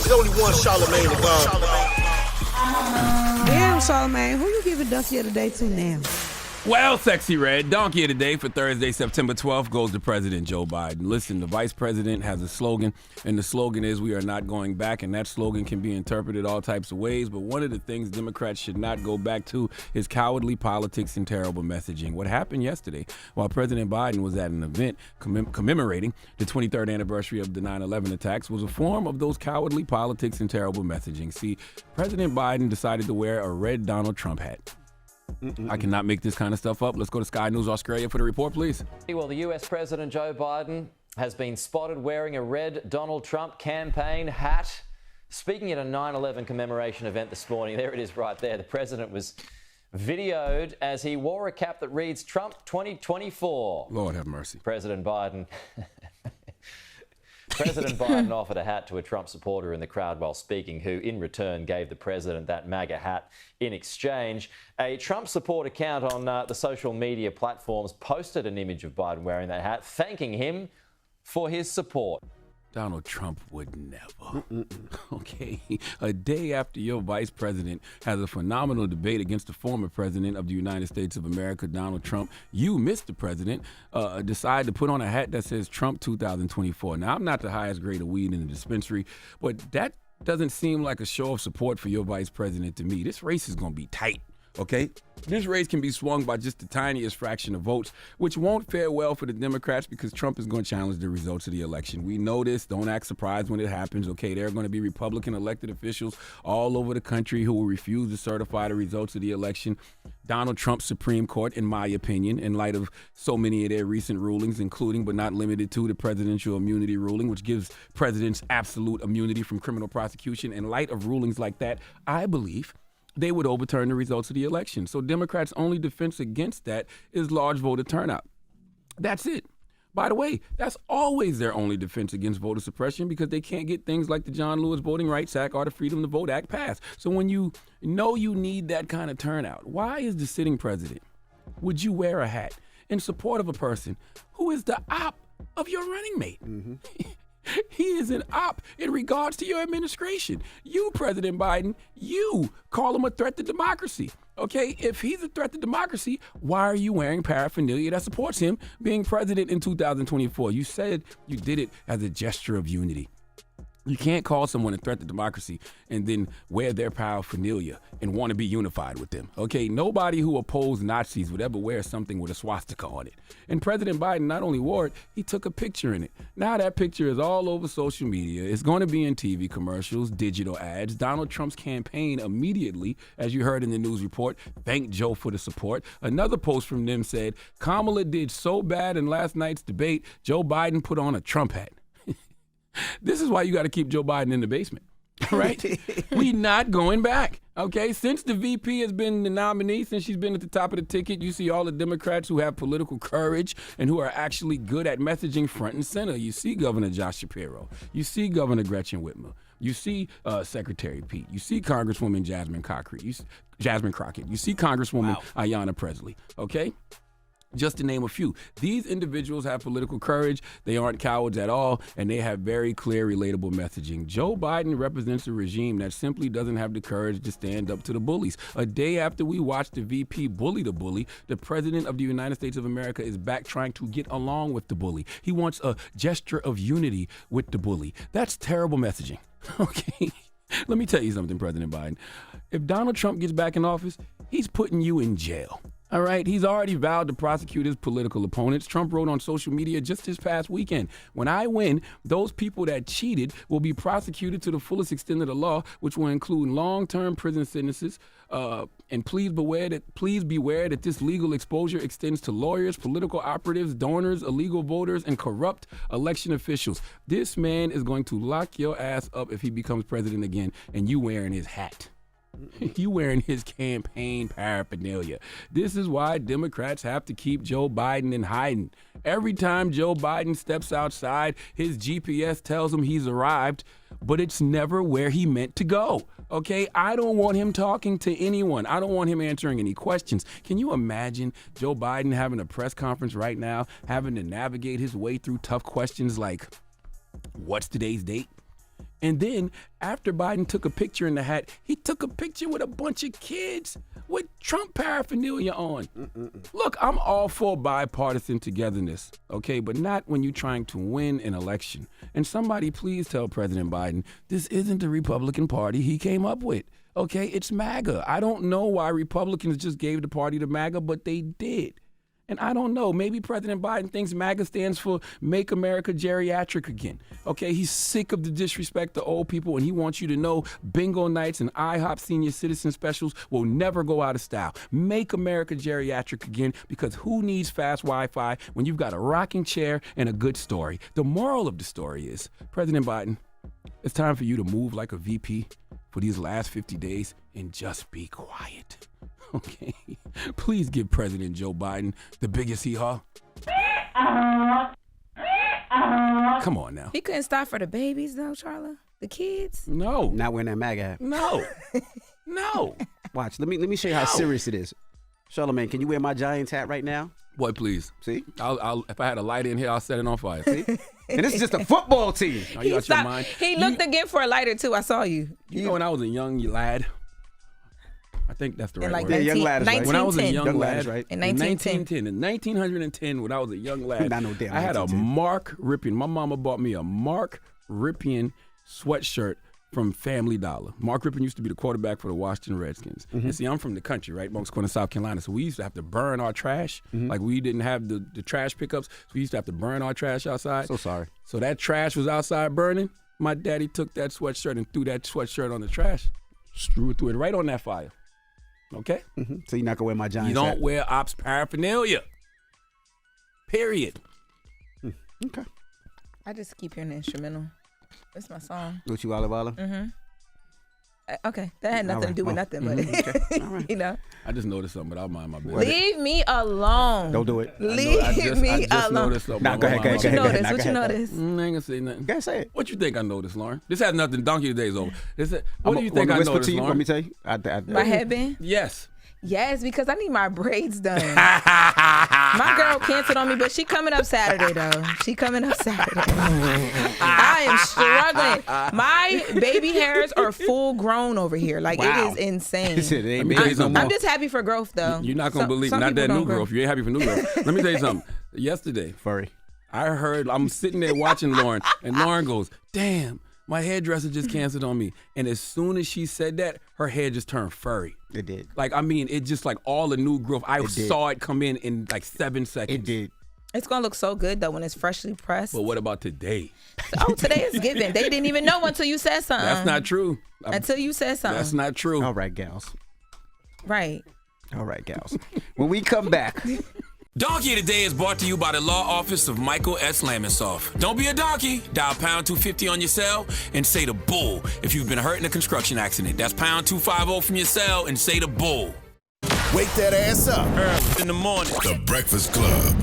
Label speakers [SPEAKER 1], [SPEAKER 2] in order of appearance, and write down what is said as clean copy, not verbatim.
[SPEAKER 1] There's only one Charlamagne the God.
[SPEAKER 2] Damn, Charlamagne, who you giving Donkey of the Day to now?
[SPEAKER 3] Well, Sexy Red, Donkey of the Day for Thursday, September 12th goes to President Joe Biden. Listen, the vice president has a slogan, and the slogan is "We are not going back," and that slogan can be interpreted all types of ways, but one of the things Democrats should not go back to is cowardly politics and terrible messaging. What happened yesterday while President Biden was at an event commemorating the 23rd anniversary of the 9/11 attacks was a form of those cowardly politics and terrible messaging. See, President Biden decided to wear a red Donald Trump hat. I cannot make this kind of stuff up. Let's go to Sky News Australia for the report, please.
[SPEAKER 4] Well, the US President Joe Biden has been spotted wearing a red Donald Trump campaign hat. Speaking at a 9/11 commemoration event this morning, there it is right there. The president was videoed as he wore a cap that reads Trump 2024.
[SPEAKER 3] Lord have mercy.
[SPEAKER 4] President Biden offered a hat to a Trump supporter in the crowd while speaking, who in return gave the president that MAGA hat in exchange. A Trump support account on the social media platforms posted an image of Biden wearing that hat, thanking him for his support.
[SPEAKER 3] Donald Trump would never. Okay, a day after your vice president has a phenomenal debate against the former president of the United States of America, Donald Trump, you, Mr. President, decide to put on a hat that says Trump 2024. Now, I'm not the highest grade of weed in the dispensary, but that doesn't seem like a show of support for your vice president to me. This race is going to be tight. Okay, this race can be swung by just the tiniest fraction of votes, which won't fare well for the Democrats because Trump is going to challenge the results of the election. We know this. Don't act surprised when it happens. Okay, there are going to be Republican elected officials all over the country who will refuse to certify the results of the election. Donald Trump's Supreme Court, in my opinion, in light of so many of their recent rulings, including but not limited to the presidential immunity ruling, which gives presidents absolute immunity from criminal prosecution. In light of rulings like that, I believe they would overturn the results of the election. So Democrats' only defense against that is large voter turnout. That's it. By the way, that's always their only defense against voter suppression because they can't get things like the John Lewis Voting Rights Act or the Freedom to Vote Act passed. So when you know you need that kind of turnout, why is the sitting president, would you wear a hat in support of a person who is the op of your running mate? He is an op in regards to your administration. You, President Biden, you call him a threat to democracy. Okay, if he's a threat to democracy, why are you wearing paraphernalia that supports him being president in 2024? You said you did it as a gesture of unity. You can't call someone a threat to democracy and then wear their paraphernalia and want to be unified with them. Okay, nobody who opposed Nazis would ever wear something with a swastika on it. And President Biden not only wore it, he took a picture in it. Now that picture is all over social media. It's going to be in TV commercials, digital ads. Donald Trump's campaign immediately, as you heard in the news report, thanked Joe for the support. Another post from them said, Kamala did so bad in last night's debate, Joe Biden put on a Trump hat. This is why you got to keep Joe Biden in the basement, right? We not going back, okay? Since the VP has been the nominee, since she's been at the top of the ticket, you see all the Democrats who have political courage and who are actually good at messaging front and center. You see Governor Josh Shapiro. You see Governor Gretchen Whitmer. You see Secretary Pete. You see Congresswoman Jasmine Crockett. You see Congresswoman Ayanna Presley, okay? Just to name a few. These individuals have political courage. They aren't cowards at all, and they have very clear, relatable messaging. Joe Biden represents a regime that simply doesn't have the courage to stand up to the bullies. A day after we watched the VP bully the bully, the President of the United States of America is back trying to get along with the bully. He wants a gesture of unity with the bully. That's terrible messaging, okay? Let me tell you something, President Biden. If Donald Trump gets back in office, he's putting you in jail. All right, he's already vowed to prosecute his political opponents. Trump wrote on social media just this past weekend, when I win, those people that cheated will be prosecuted to the fullest extent of the law, which will include long-term prison sentences. And please beware that this legal exposure extends to lawyers, political operatives, donors, illegal voters, and corrupt election officials. This man is going to lock your ass up if he becomes president again, and you wearing his hat. You wearing his campaign paraphernalia. This is why Democrats have to keep Joe Biden in hiding. Every time Joe Biden steps outside, his GPS tells him he's arrived, but it's never where he meant to go. Okay, I don't want him talking to anyone. I don't want him answering any questions. Can you imagine Joe Biden having a press conference right now, having to navigate his way through tough questions like, what's today's date? And then after Biden took a picture in the hat, he took a picture with a bunch of kids with Trump paraphernalia on. Look, I'm all for bipartisan togetherness, okay, but not when you're trying to win an election. And somebody please tell President Biden, this isn't the Republican Party he came up with, okay? It's MAGA. I don't know why Republicans just gave the party to MAGA, but they did. And I don't know, maybe President Biden thinks MAGA stands for Make America Geriatric Again. Okay, he's sick of the disrespect to old people, and he wants you to know bingo nights and IHOP senior citizen specials will never go out of style. Make America Geriatric Again, because who needs fast Wi-Fi when you've got a rocking chair and a good story? The moral of the story is, President Biden, it's time for you to move like a VP for these last 50 days and just be quiet. Okay, please give President Joe Biden the biggest hee-haw. Come on now.
[SPEAKER 2] He couldn't stop for the babies, though, Charla? The kids?
[SPEAKER 3] No.
[SPEAKER 5] Not wearing that MAGA hat.
[SPEAKER 3] No. No.
[SPEAKER 5] Watch. Let me show you how serious it is. Charlamagne, can you wear my Giants hat right now?
[SPEAKER 3] Boy, please.
[SPEAKER 5] See?
[SPEAKER 3] I'll if I had a lighter in here, I'll set it on fire. See?
[SPEAKER 5] And this is just a football team.
[SPEAKER 3] Oh, you out your mind?
[SPEAKER 2] He looked again for a lighter, too. I saw you.
[SPEAKER 3] You know when I was a young lad, I think that's the right word.
[SPEAKER 5] Yeah, young lad is right.
[SPEAKER 3] When I was a young lad,
[SPEAKER 5] right?
[SPEAKER 2] In 1910.
[SPEAKER 3] In 1910, when I was a young lad,
[SPEAKER 5] Not no damn
[SPEAKER 3] I had a
[SPEAKER 5] 1910.
[SPEAKER 3] Mark Ripien. My mama bought me a Mark Ripien sweatshirt from Family Dollar. Mark Ripien used to be the quarterback for the Washington Redskins. And see, I'm from the country, right? Moncks Corner, South Carolina. So we used to have to burn our trash. Like we didn't have the trash pickups. So we used to have to burn our trash outside.
[SPEAKER 5] So sorry.
[SPEAKER 3] So that trash was outside burning. My daddy took that sweatshirt and threw that sweatshirt on the trash. Threw it right on that fire. Okay?
[SPEAKER 5] So you're not going to wear my Giants
[SPEAKER 3] You
[SPEAKER 5] hat?
[SPEAKER 3] don't wear ops paraphernalia. Period.
[SPEAKER 5] Okay.
[SPEAKER 2] I just keep hearing the instrumental. It's my song.
[SPEAKER 5] What you, Walla Walla?
[SPEAKER 2] Okay, that had nothing to do with nothing, but
[SPEAKER 5] All right.
[SPEAKER 2] you know.
[SPEAKER 3] I just noticed something, but I'll mind my business.
[SPEAKER 2] Leave me alone.
[SPEAKER 5] Don't do it.
[SPEAKER 2] Leave me
[SPEAKER 3] I just
[SPEAKER 2] alone.
[SPEAKER 3] noticed something.
[SPEAKER 5] Nah, go ahead, go ahead,
[SPEAKER 2] What you
[SPEAKER 5] go ahead.
[SPEAKER 2] notice? What you notice?
[SPEAKER 3] I ain't gonna say nothing.
[SPEAKER 5] Go ahead, say it.
[SPEAKER 3] What you think I noticed, Lauren? This has nothing. Donkey Day's over. What do you
[SPEAKER 5] Want
[SPEAKER 3] think
[SPEAKER 5] me
[SPEAKER 3] I
[SPEAKER 5] to whisper
[SPEAKER 3] noticed,
[SPEAKER 5] to you?
[SPEAKER 3] Lauren?
[SPEAKER 5] Want me to tell you?
[SPEAKER 2] My headband?
[SPEAKER 3] Yes.
[SPEAKER 2] Yes, because I need my braids done. My girl canceled on me, but she coming up Saturday, though. She coming up Saturday. I am struggling. My baby hairs are full grown over here. Like,
[SPEAKER 5] Wow.
[SPEAKER 2] it is insane.
[SPEAKER 5] It ain't
[SPEAKER 3] Let me tell you
[SPEAKER 5] babies no
[SPEAKER 3] something.
[SPEAKER 5] more.
[SPEAKER 2] I'm just happy for growth, though.
[SPEAKER 3] You're not gonna believe
[SPEAKER 2] some
[SPEAKER 3] not
[SPEAKER 2] people
[SPEAKER 3] that
[SPEAKER 2] don't
[SPEAKER 3] new
[SPEAKER 2] grow.
[SPEAKER 3] growth. You ain't happy for new growth. Let me tell you something. Yesterday,
[SPEAKER 5] Furry.
[SPEAKER 3] I heard, I'm sitting there watching Lauren, and Lauren goes, damn, my hairdresser just canceled on me. And as soon as she said that, her hair just turned furry.
[SPEAKER 5] It did.
[SPEAKER 3] Like, I mean, it just like all the new growth. I saw it come in like 7 seconds.
[SPEAKER 5] It did.
[SPEAKER 2] It's going to look so good, though, when it's freshly pressed.
[SPEAKER 3] But what about today?
[SPEAKER 2] Oh, today is given. They didn't even know until you said something.
[SPEAKER 3] That's not true.
[SPEAKER 2] Until you said something.
[SPEAKER 3] That's not true.
[SPEAKER 5] All right, gals.
[SPEAKER 2] Right.
[SPEAKER 5] All right, gals. When we come back,
[SPEAKER 3] Donkey Today is brought to you by the law office of Michael S. Lamonsoff. Don't be a donkey. Dial pound 250 on your cell and say the bull if you've been hurt in a construction accident. That's pound 250 from your cell and say the bull.
[SPEAKER 1] Wake that ass up.
[SPEAKER 3] Early in the morning.
[SPEAKER 1] The Breakfast Club.